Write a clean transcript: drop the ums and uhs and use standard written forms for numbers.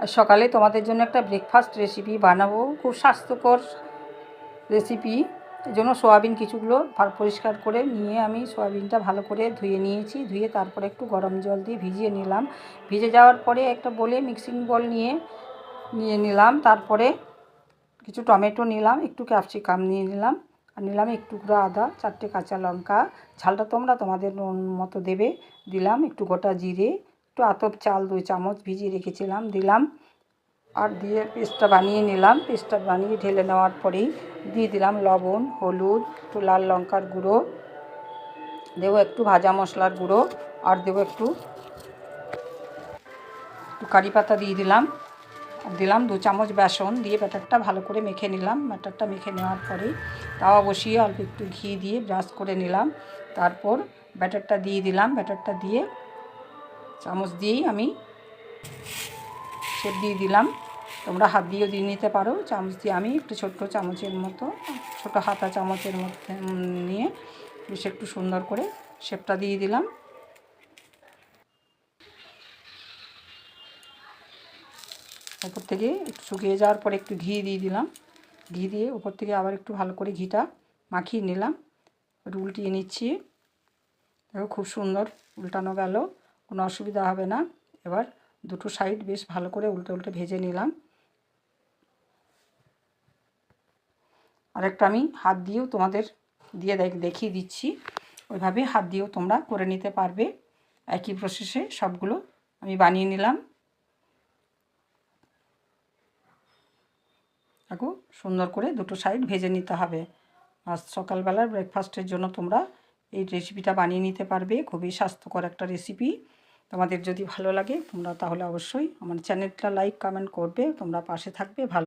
আর সকালে তোমাদের জন্য একটা ব্রেকফাস্ট রেসিপি বানাবো, খুব স্বাস্থ্যকর রেসিপি। এই জন্য সোয়াবিন কিছুগুলো পরিষ্কার করে নিয়ে আমি সোয়াবিনটা ভালো করে ধুয়ে নিয়েছি। ধুয়ে তারপরে একটু গরম জল দিয়ে ভিজিয়ে নিলাম। ভিজে যাওয়ার পরে একটা বলে মিক্সিং বল নিয়ে নিলাম। তারপরে কিছু টমেটো নিলাম, একটু ক্যাপসিকাম নিয়ে নিলাম, আর নিলাম একটু টুকরো আদা, 4টে কাঁচা লঙ্কা। ঝালটা তোমরা তোমাদের মতো দেবে। দিলাম একটু গোটা জিরে, একটু আতপ চাল 2 চামচ ভিজিয়ে রেখেছিলাম দিলাম। আর দিয়ে পেস্টটা বানিয়ে নিলাম। পেস্টটা বানিয়ে ঢেলে নেওয়ার পরেই দিয়ে দিলাম লবণ, হলুদ, একটু লাল লঙ্কার গুঁড়ো, দেবো একটু ভাজা মশলার গুঁড়ো, আর দেবো একটু কারি পাতা দিয়ে দিলাম। আর দিলাম 2 চামচ বেসন। দিয়ে ব্যাটারটা ভালো করে মেখে নিলাম। ব্যাটারটা মেখে নেওয়ার পরে তাওয়া বসিয়ে অল্প একটু ঘি দিয়ে ব্রাশ করে নিলাম। তারপর ব্যাটারটা দিয়ে দিলাম। ব্যাটারটা দিয়ে চামচ দিয়েই আমি শেপ দিয়ে দিলাম। তোমরা হাত দিয়েও দিয়ে নিতে পারো। চামচ দিয়ে আমি একটু ছোট্ট চামচের মতো, ছোটো হাতা চামচের মধ্যে নিয়ে বেশ একটু সুন্দর করে শেপটা দিয়ে দিলাম। ওপর থেকে একটু শুকিয়ে যাওয়ার পরে একটু ঘি দিয়ে দিলাম। ঘি দিয়ে ওপর থেকে আবার একটু ভালো করে ঘিটা মাখিয়ে নিলাম। উল্টিয়ে নিচ্ছি। দেখো খুব সুন্দর উল্টানো গেল, কোনো অসুবিধা হবে না। এবার দুটো সাইড বেশ ভালো করে উল্টে উল্টে ভেজে নিলাম। আরেকটা আমি হাত দিয়েও তোমাদের দিয়ে দেখিয়ে দিচ্ছি। ওইভাবে হাত দিয়েও তোমরা করে নিতে পারবে। একই প্রসেসে সবগুলো আমি বানিয়ে নিলাম। দেখো সুন্দর করে দুটো সাইড ভেজে নিতে হবে। আজ সকালবেলার ব্রেকফাস্টের জন্য তোমরা এই রেসিপিটা বানিয়ে নিতে পারবে। খুবই স্বাস্থ্যকর একটা রেসিপি। তোমাদের যদি ভালো লাগে তোমরা তাহলে অবশ্যই আমার চ্যানেলটা লাইক কমেন্ট করবে, তোমরা পাশে থাকবে। ভালো